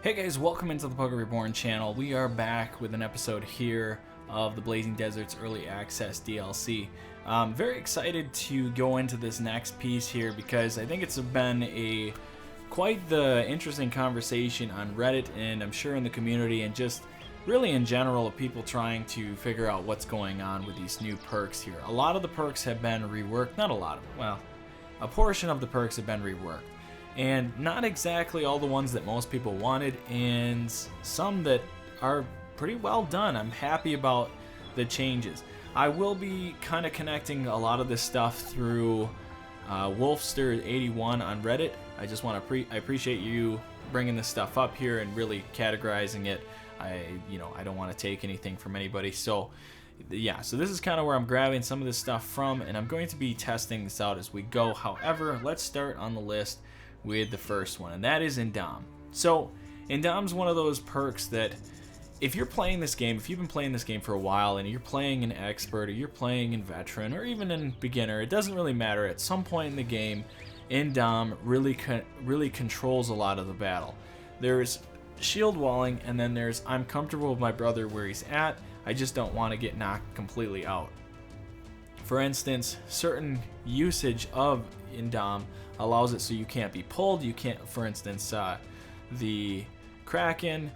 Hey guys, welcome into the Poker Reborn channel. We are back with an episode here of the Blazing Deserts Early Access DLC. I'm very excited to go into this next piece here because I think it's been quite the interesting conversation on Reddit and I'm sure in the community and just really in general of people trying to figure out what's going on with these new perks here. A lot of the perks have been reworked, not a lot of them, well, a portion of the perks have been reworked. And not exactly all the ones that most people wanted, and some that are pretty well done. I'm happy about the changes. I will be kind of connecting a lot of this stuff through Wolfster81 on Reddit. I just want to I appreciate you bringing this stuff up here and really categorizing it. I don't want to take anything from anybody. So yeah, so this is kind of where I'm grabbing some of this stuff from, and I'm going to be testing this out as we go. However, let's start on the list with the first one, and that is Indom. So Indom's one of those perks that if you're playing this game, if you've been playing this game for a while and you're playing in expert or you're playing in veteran or even in beginner, it doesn't really matter. At some point in the game, Indom really controls a lot of the battle. There's shield walling, and then there's I'm comfortable with my brother where he's at, I just don't want to get knocked completely out. For instance, certain usage of Indom allows it so you can't be pulled. You can't, for instance, the Kraken.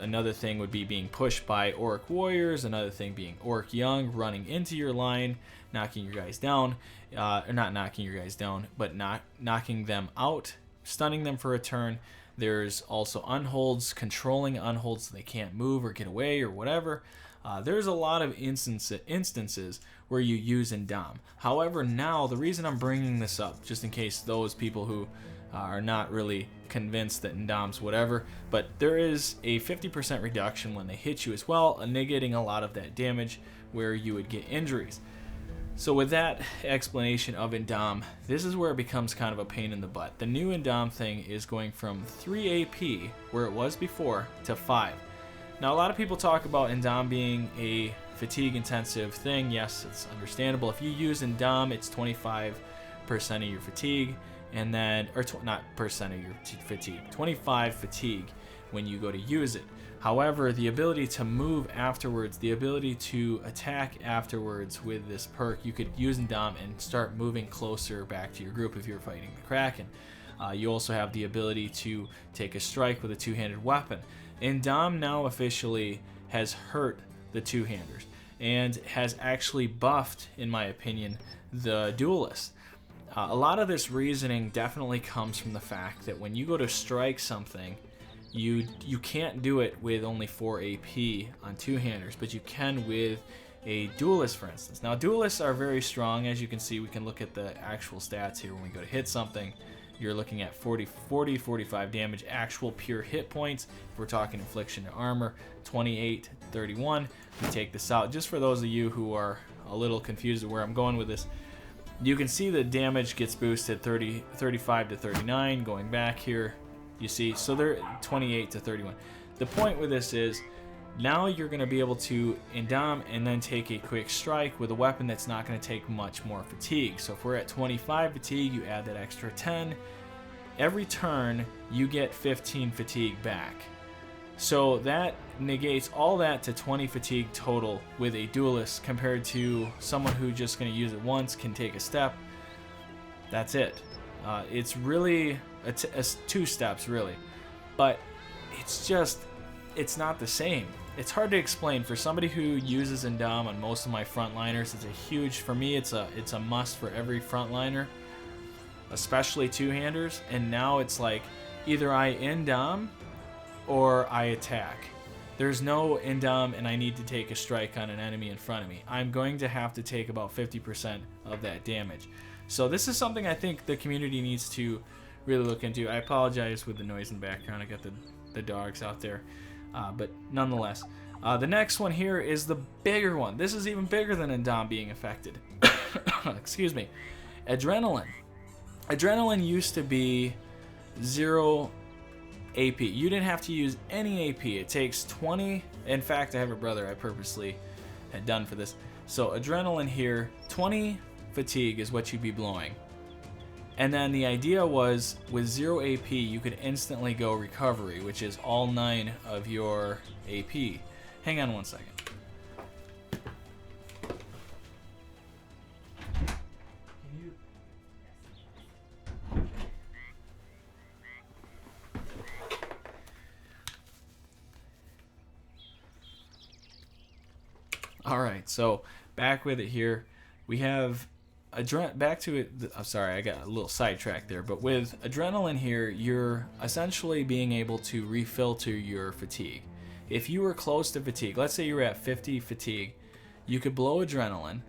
Another thing would be being pushed by Orc Warriors. Another thing being Orc Young running into your line, knocking your guys down. Or not knocking your guys down, but knocking them out, stunning them for a turn. There's also unholds, controlling unholds so they can't move or get away or whatever. There's a lot of instances where you use Indom. However, now the reason I'm bringing this up, just in case those people who are not really convinced that Indom's whatever, but there is a 50% reduction when they hit you as well, negating a lot of that damage where you would get injuries. So with that explanation of Indom, this is where it becomes kind of a pain in the butt. The new Indom thing is going from 3 AP, where it was before, to 5. Now, a lot of people talk about Indom being a fatigue-intensive thing. Yes, it's understandable. If you use Indom, it's 25% of your fatigue, and then, not percent of your fatigue, 25 fatigue when you go to use it. However, the ability to move afterwards, the ability to attack afterwards with this perk, you could use Indom and start moving closer back to your group if you're fighting the Kraken. You also have the ability to take a strike with a two-handed weapon. Indom now officially has hurt the two-handers and has actually buffed, in my opinion, the duelists. A lot of this reasoning definitely comes from the fact that when you go to strike something, you can't do it with only 4 AP on two-handers, but you can with a duelist, for instance. Now, duelists are very strong. As you can see, we can look at the actual stats here. When we go to hit something, you're looking at 45 damage, actual pure hit points. If we're talking infliction and armor, 28, 31. We take this out. Just for those of you who are a little confused of where I'm going with this, you can see the damage gets boosted 35 to 39. Going back here, you see, so they're 28 to 31. The point with this is, now you're going to be able to Indom and then take a quick strike with a weapon that's not going to take much more fatigue. So if we're at 25 fatigue, you add that extra 10. Every turn, you get 15 fatigue back. So that negates all that to 20 fatigue total with a duelist compared to someone who just going to use it once, can take a step. That's it. It's really two steps, really. But it's not the same. It's hard to explain. For somebody who uses Indom on most of my frontliners, it's a huge, for me, it's a must for every frontliner, especially two-handers. And now it's like, either I Indom or I attack. There's no Indom and I need to take a strike on an enemy in front of me. I'm going to have to take about 50% of that damage. So this is something I think the community needs to really look into. I apologize with the noise in the background. I got the dogs out there. But nonetheless, the next one here is the bigger one. This is even bigger than Indom being affected. Excuse me. Adrenaline. Adrenaline used to be 0 AP. You didn't have to use any AP. It takes 20. In fact, I have a brother I purposely had done for this. So adrenaline here, 20 fatigue is what you'd be blowing. And then the idea was with 0 AP, you could instantly go recovery, which is all 9 of your AP. Hang on one second. All right, so back with it here. We have back to it. I'm sorry, I got a little sidetracked there. But with adrenaline here, you're essentially being able to refilter your fatigue. If you were close to fatigue, let's say you were at 50 fatigue, you could blow adrenaline,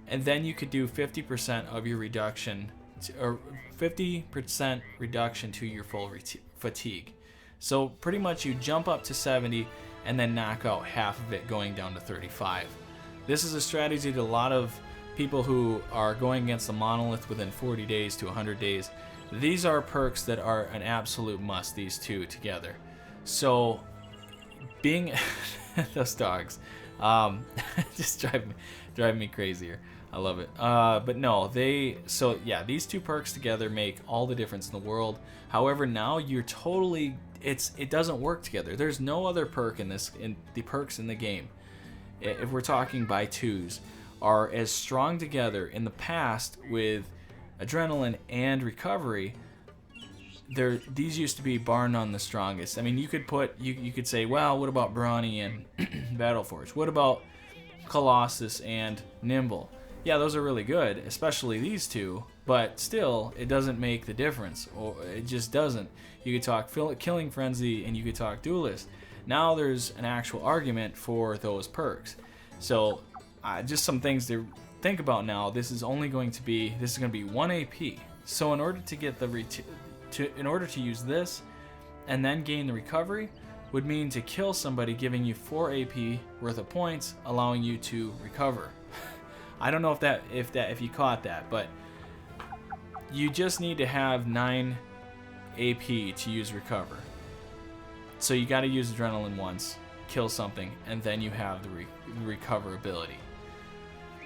and then you could do 50% of your reduction, or 50% reduction to your full fatigue. So pretty much you jump up to 70 and then knock out half of it going down to 35. This is a strategy that a lot of people who are going against the monolith within 40 days to 100 days, these are perks that are an absolute must, these two together. So being those dogs just drive me crazier. I love it. But no, these two perks together make all the difference in the world. However, now you're totally, it doesn't work together. There's no other perk in the perks in the game, if we're talking by twos, are as strong together. In the past with adrenaline and recovery, these used to be bar none the strongest. I mean, you could say, well, what about Brawny and Battleforge? What about Colossus and Nimble? Yeah, those are really good, especially these two, but still, it doesn't make the difference, or it just doesn't. You could talk Killing Frenzy and you could talk Duelist. Now there's an actual argument for those perks. So just some things to think about now. This is going to be 1 AP. So in order to get in order to use this and then gain the recovery would mean to kill somebody, giving you 4 AP worth of points, allowing you to recover. I don't know if you caught that, but you just need to have 9 AP to use recover. So you got to use adrenaline once, kill something, and then you have the recover ability.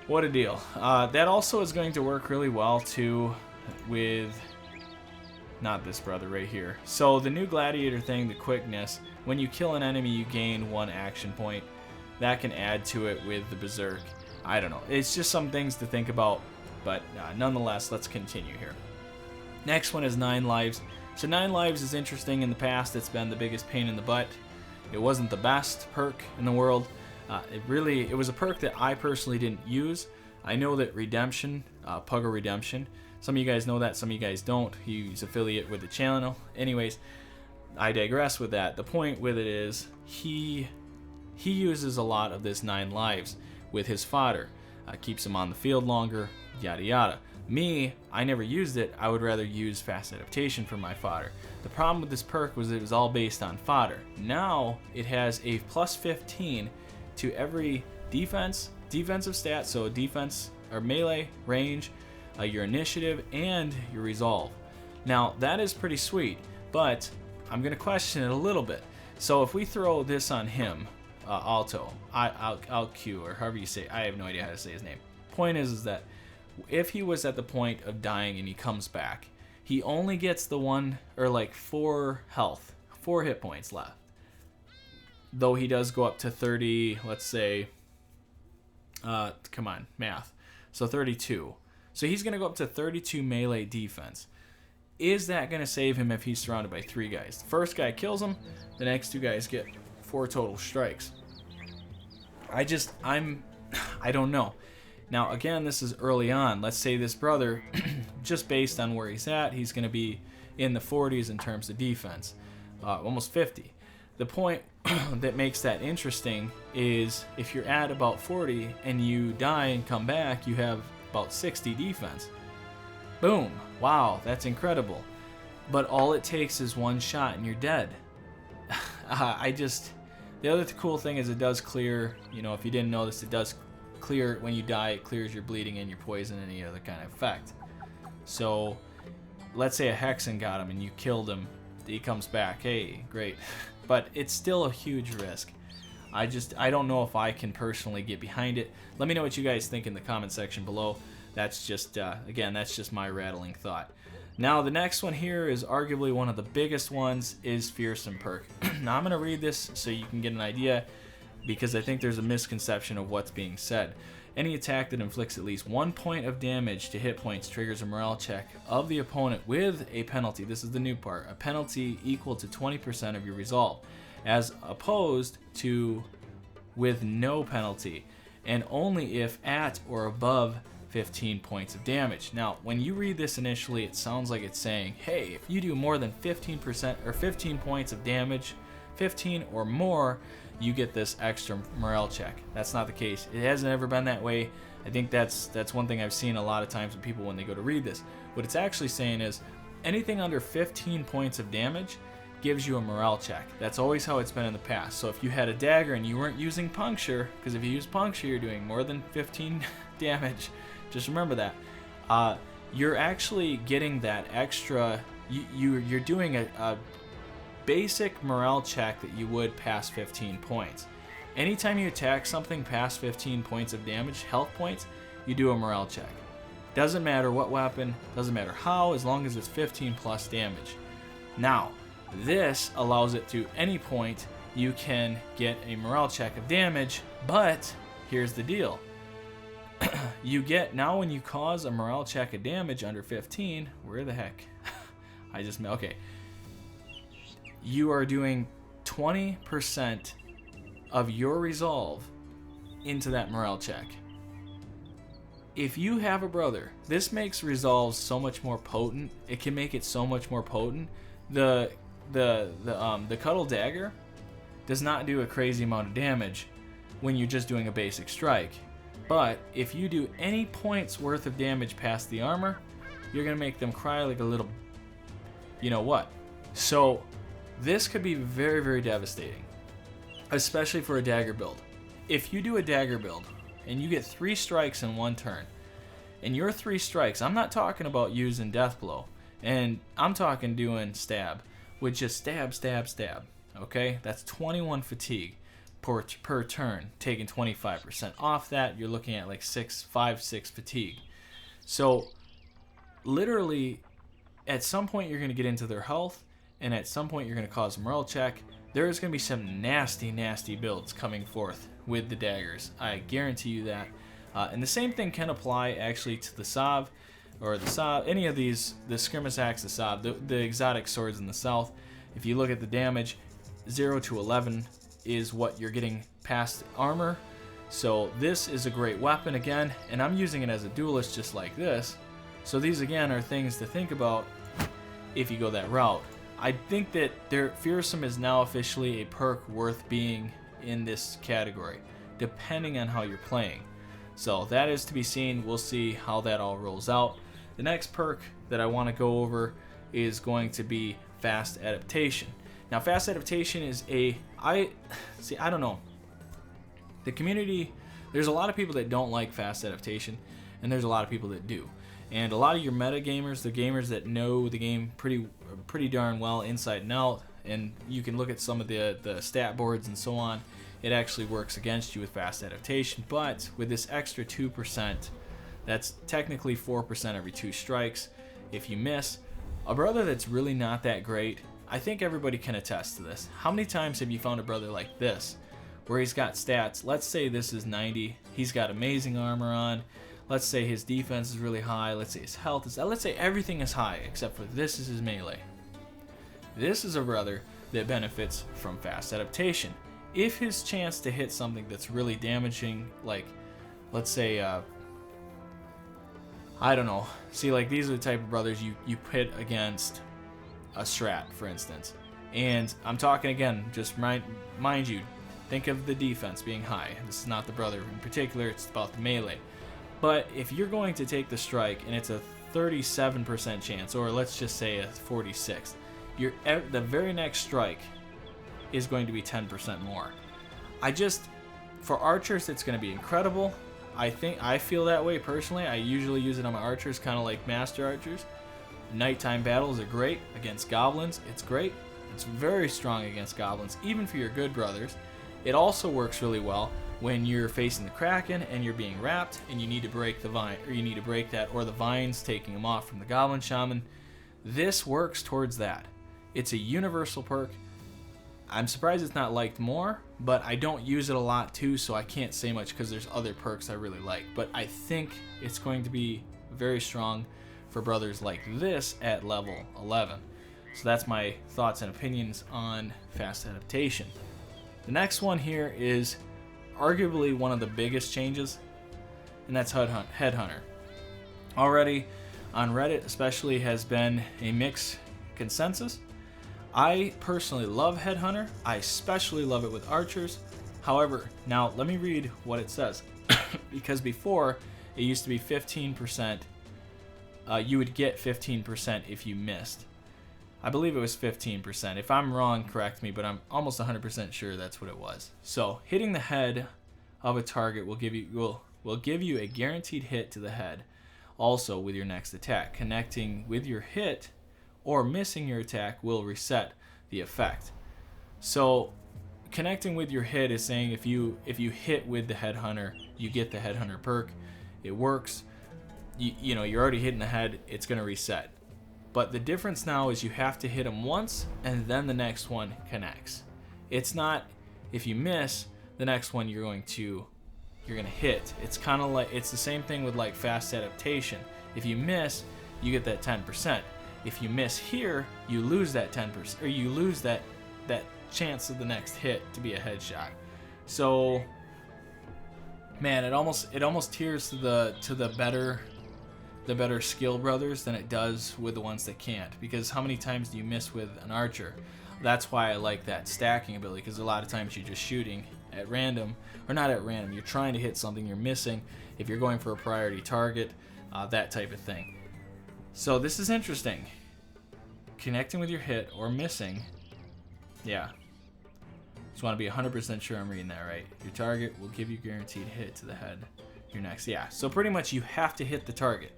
What a deal. That also is going to work really well too with not this brother right here. So the new gladiator thing, the quickness, when you kill an enemy you gain 1 action point. That can add to it with the berserk. I don't know. It's just some things to think about, but nonetheless, let's continue here. Next one is 9 lives. So 9 lives is interesting. In the past, it's been the biggest pain in the butt. It wasn't the best perk in the world. It was a perk that I personally didn't use. I know that Redemption, Pugger Redemption, some of you guys know that, some of you guys don't. He's affiliate with the channel. Anyways, I digress with that. The point with it is he uses a lot of this 9 lives with his fodder. Keeps him on the field longer, yada yada. Me, I never used it. I would rather use fast adaptation for my fodder. The problem with this perk was it was all based on fodder. Now it has a plus 15 to every defensive stat, so defense or melee, range, your initiative, and your resolve. Now that is pretty sweet, but I'm gonna question it a little bit. So if we throw this on him, Alto, Alq, or however you say it, I have no idea how to say his name. Point is that if he was at the point of dying and he comes back, he only gets the 4 health, 4 hit points left. Though he does go up to 30, let's say, come on, math. So 32. So he's going to go up to 32 melee defense. Is that going to save him if he's surrounded by 3 guys? The first guy kills him, the next 2 guys get 4 total strikes. I don't know. Now, again, this is early on. Let's say this brother, just based on where he's at, he's going to be in the 40s in terms of defense, almost 50. The point that makes that interesting is if you're at about 40 and you die and come back, you have about 60 defense. Boom. Wow, that's incredible. But all it takes is 1 shot and you're dead. The other cool thing is it does clear, if you didn't know this, it does clear when you die, it clears your bleeding and your poison and any other kind of effect. So let's say a Hexen got him and you killed him, he comes back, hey, great. But it's still a huge risk. I don't know if I can personally get behind it. Let me know what you guys think in the comment section below. That's just, again, that's just my rattling thought. Now the next one here is arguably one of the biggest ones, is Fearsome perk. Now I'm going to read this so you can get an idea, because I think there's a misconception of what's being said. Any attack that inflicts at least 1 point of damage to hit points triggers a morale check of the opponent with a penalty. This is the new part. A penalty equal to 20% of your resolve, as opposed to with no penalty, and only if at or above 15 points of damage. Now, when you read this initially, it sounds like it's saying, hey, if you do more than 15% or 15 points of damage, 15 or more, you get this extra morale check. That's not the case. It hasn't ever been that way. I think that's one thing I've seen a lot of times with people when they go to read this. What it's actually saying is anything under 15 points of damage gives you a morale check. That's always how it's been in the past. So if you had a dagger and you weren't using puncture, because if you use puncture, you're doing more than 15 damage. Just remember that. You're actually getting that extra. You're doing a basic morale check that you would past 15 points. Anytime you attack something past 15 points of damage, health points, you do a morale check. Doesn't matter what weapon, doesn't matter how, as long as it's 15 plus damage. Now, this allows it to any point you can get a morale check of damage, but here's the deal. You get, now when you cause a morale check of damage under 15, where the heck? Okay. You are doing 20% of your resolve into that morale check. If you have a brother, this makes resolves so much more potent. It can make it so much more potent. The Cuddle Dagger does not do a crazy amount of damage when you're just doing a basic strike. But if you do any points worth of damage past the armor, you're going to make them cry like a little, you know what. So this could be very, very devastating, especially for a dagger build. If you do a dagger build and you get 3 strikes in one turn, and your 3 strikes, I'm not talking about using death blow, and I'm talking doing stab, with just stab, stab, stab, okay? That's 21 fatigue per turn, taking 25% off that. You're looking at like 6 fatigue. So literally at some point you're going to get into their health, and at some point you're going to cause a morale check. There is going to be some nasty, nasty builds coming forth with the daggers. I guarantee you that. And the same thing can apply actually to the Sav, or the Sav, any of these, the Skirmish Axe, the Sav, the exotic swords in the south. If you look at the damage, 0 to 11 is what you're getting past armor. So this is a great weapon again, and I'm using it as a duelist just like this. So these again are things to think about if you go that route. I think that Fearsome is now officially a perk worth being in this category, depending on how you're playing. So that is to be seen. We'll see how that all rolls out. The next perk that I want to go over is going to be Fast Adaptation. Now, Fast Adaptation is I don't know. The community, there's a lot of people that don't like Fast Adaptation, and there's a lot of people that do. And a lot of your meta gamers, the gamers that know the game pretty darn well inside and out, and you can look at some of the stat boards and so on, it actually works against you with Fast Adaptation. But with this extra 2%, that's technically 4% every 2 strikes. If you miss, a brother that's really not that great, I think everybody can attest to this. How many times have you found a brother like this, where he's got stats, let's say this is 90, he's got amazing armor on, let's say his defense is really high, let's say his health is, let's say everything is high except for this is his melee. This is a brother that benefits from Fast Adaptation. If his chance to hit something that's really damaging, like let's say I don't know, see, like these are the type of brothers you pit against a strat, for instance. And I'm talking again, just mind you, think of the defense being high. This is not the brother in particular, it's about the melee. But if you're going to take the strike and it's a 37% chance, or let's just say a 46, the very next strike is going to be 10% more. For archers, it's going to be incredible. I feel that way personally. I usually use it on my archers, kind of like master archers. Nighttime battles are great against goblins. It's great. It's very strong against goblins, even for your good brothers. It also works really well when you're facing the Kraken and you're being wrapped and you need to break the vine, or you need to break that, or the vines taking them off from the Goblin Shaman. This works towards that. It's a universal perk. I'm surprised it's not liked more, but I don't use it a lot too, so I can't say much because there's other perks I really like. But I think it's going to be very strong for brothers like this at level 11. So that's my thoughts and opinions on fast adaptation. The next one here is arguably one of the biggest changes, and that's Headhunter. Already on Reddit especially has been a mixed consensus. I personally love Headhunter. I especially love it with archers. However, now let me read what it says. Because before, it used to be 15%. You would get 15% if you missed. I believe it was 15%. If I'm wrong, correct me, but I'm almost 100% sure that's what it was. So hitting the head of a target will give you a guaranteed hit to the head also with your next attack. Connecting with your hit or missing your attack will reset the effect. So connecting with your hit is saying if you hit with the Headhunter, you get the Headhunter perk. It works. You know, you're already hitting the head, it's going to reset. But the difference now is you have to hit them once and then the next one connects. It's not if you miss, the next one you're going to hit. It's kind of like, it's the same thing with like fast adaptation. If you miss, you get that 10%. If you miss here, you lose that 10%, or you lose that chance of the next hit to be a headshot. So man, it almost tears to the better skill brothers than it does with the ones that can't, because how many times do you miss with an archer? That's why I like that stacking ability, because a lot of times you're just shooting at random, or not at random, you're trying to hit something, you're missing if you're going for a priority target, that type of thing. So this is interesting. Connecting with your hit or missing, yeah. Just want to be 100% sure I'm reading that right. Your target will give you guaranteed hit to the head. Your next, yeah. So pretty much you have to hit the target.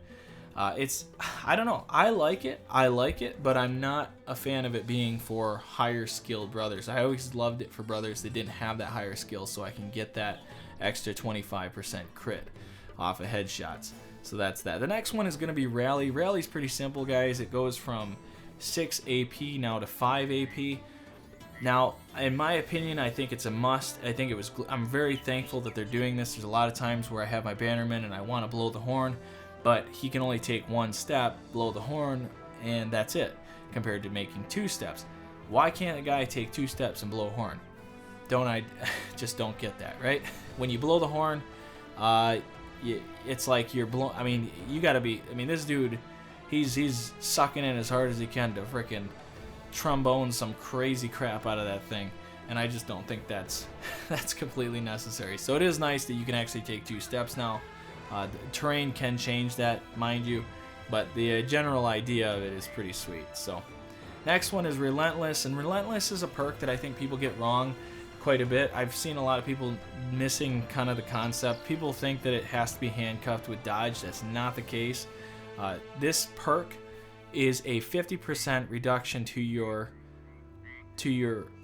I don't know. I like it, but I'm not a fan of it being for higher skilled brothers. I always loved it for brothers that didn't have that higher skill, so I can get that extra 25% crit off of headshots. So that's that. The next one is going to be Rally. Rally's pretty simple, guys. It goes from 6 AP now to 5 AP. Now, in my opinion, I think it's a must. I'm very thankful that they're doing this. There's a lot of times where I have my bannerman and I want to blow the horn, but he can only take one step, blow the horn, and that's it, compared to making 2 steps. Why can't a guy take 2 steps and blow a horn? Just don't get that, right? When you blow the horn, it's like you're blowing. I mean, you gotta be. I mean, this dude, he's sucking in as hard as he can to frickin' trombone some crazy crap out of that thing, and I just don't think that's completely necessary. So it is nice that you can actually take 2 steps now. The terrain can change that, mind you, but the general idea of it is pretty sweet. So next one is Relentless, and Relentless is a perk that I think people get wrong quite a bit. I've seen a lot of people missing kind of the concept. People think that it has to be handcuffed with dodge. That's not the case. This perk is a 50% reduction to your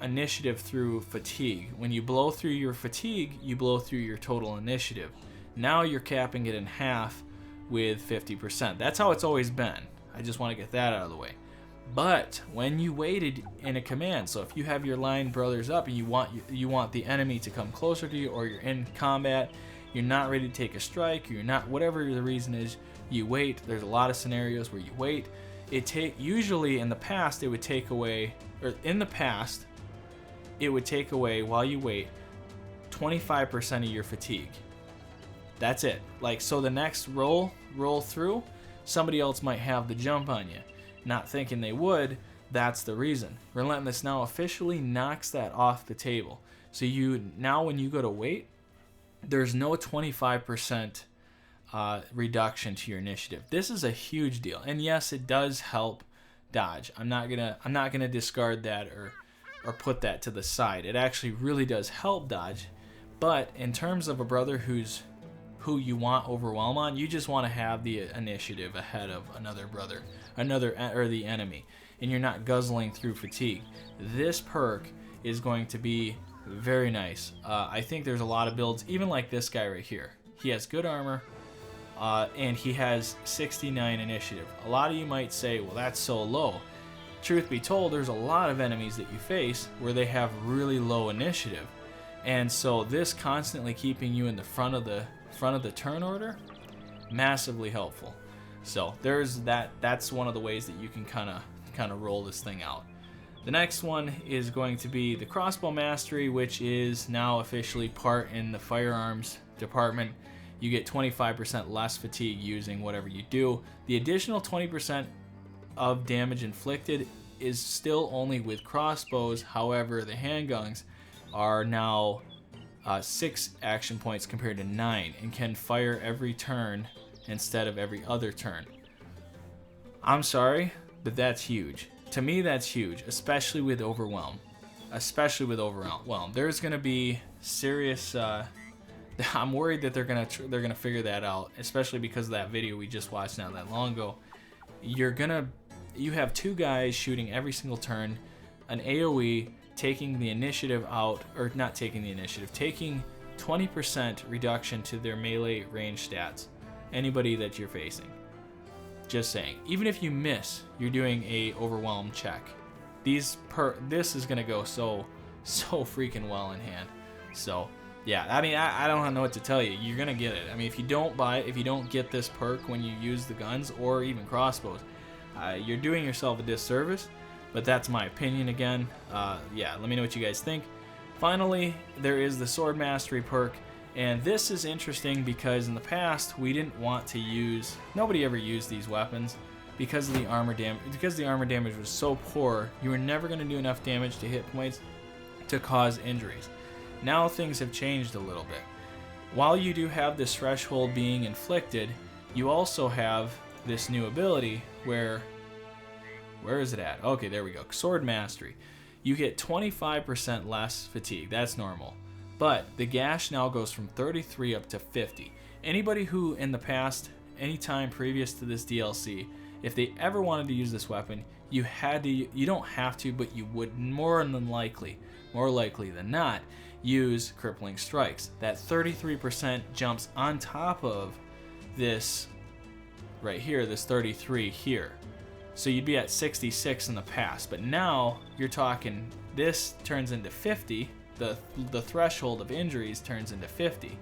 initiative through fatigue. When you blow through your fatigue, you blow through your total initiative. Now you're capping it in half with 50%. That's how it's always been. I just want to get that out of the way. But when you waited in a command, so if you have your line brothers up and you want the enemy to come closer to you, or you're in combat, you're not ready to take a strike, you're not, whatever the reason is, you wait. There's a lot of scenarios where you wait. Usually in the past it would take away, while you wait 25% of your fatigue. That's it. Like, so the next roll through, somebody else might have the jump on you. Not thinking they would, that's the reason. Relentless now officially knocks that off the table. So now when you go to wait, there's no 25% reduction to your initiative. This is a huge deal, and yes, it does help dodge. I'm not gonna discard that or put that to the side. It actually really does help dodge, but in terms of a brother who you want overwhelm on, you just want to have the initiative ahead of another brother, or the enemy, and you're not guzzling through fatigue. This perk is going to be very nice. I think there's a lot of builds, even like this guy right here. He has good armor. and he has 69 initiative. A lot of you might say, well, that's so low. Truth be told, there's a lot of enemies that you face where they have really low initiative, and so this constantly keeping you in the front of the turn order, massively helpful. So there's that. That's one of the ways that you can kind of roll this thing out. The next one is going to be the Crossbow Mastery, which is now officially part in the firearms department. You get 25% less fatigue using whatever you do. The additional 20% of damage inflicted is still only with crossbows. However, the handguns are now 6 action points compared to 9 and can fire every turn instead of every other turn. I'm sorry, but that's huge. To me, that's huge, especially with Overwhelm. There's gonna be serious. I'm worried that they're gonna figure that out, especially because of that video we just watched not that long ago. You have 2 guys shooting every single turn, an AOE taking the initiative out, or not taking the initiative, taking 20% reduction to their melee range stats. Anybody that you're facing. Just saying. Even if you miss, you're doing a overwhelm check. This is gonna go so freaking well in hand. So yeah, I mean, I don't know what to tell you. You're gonna get it. I mean, if you don't get this perk when you use the guns or even crossbows, you're doing yourself a disservice. But that's my opinion again. Yeah, let me know what you guys think. Finally, there is the Sword Mastery perk. And this is interesting because in the past we didn't want to use. Nobody ever used these weapons because of the armor damage. Because the armor damage was so poor, you were never going to do enough damage to hit points to cause injuries. Now things have changed a little bit. While you do have this threshold being inflicted, you also have this new ability where is it at? Okay, there we go. Sword Mastery. You get 25% less fatigue. That's normal. But the gash now goes from 33 up to 50. Anybody who in the past, any time previous to this DLC, if they ever wanted to use this weapon, you don't have to, but you would more likely than not, use Crippling Strikes. That 33% jumps on top of this right here, this 33 here. So you'd be at 66 in the past, but now you're talking, this turns into 50. The threshold of injuries turns into 50,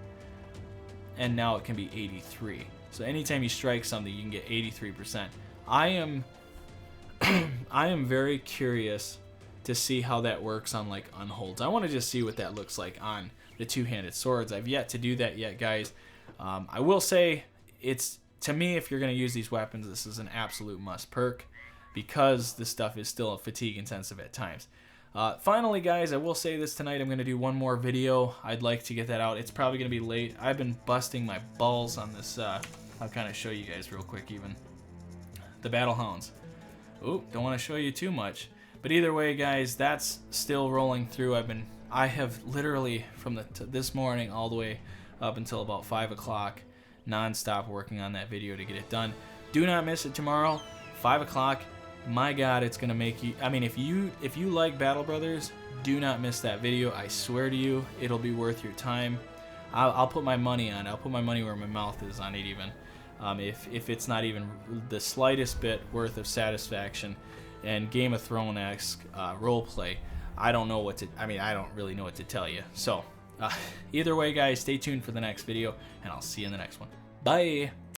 and now it can be 83. So anytime you strike something, you can get 83%. I am very curious to see how that works on like unholds. I want to just see what that looks like on the two-handed swords. I've yet to do that yet, guys. I will say, to me, if you're going to use these weapons, this is an absolute must perk because this stuff is still fatigue intensive at times. Finally, guys, I will say this tonight. I'm going to do one more video. I'd like to get that out. It's probably going to be late. I've been busting my balls on this. I'll kind of show you guys real quick even. The Battle Hounds. Oop, don't want to show you too much. But either way, guys, that's still rolling through. I have literally from this morning all the way up until about 5 o'clock non-stop working on that video to get it done. Do not miss it tomorrow, 5 o'clock. My God, it's gonna make you. I mean, if you like Battle Brothers, do not miss that video. I swear to you, it'll be worth your time. I'll put my money on. I'll put my money where my mouth is on it. Even if it's not even the slightest bit worth of satisfaction and Game of Thrones-esque role play, I don't know what to. I mean, I don't really know what to tell you. So either way, guys, stay tuned for the next video, and I'll see you in the next one. Bye.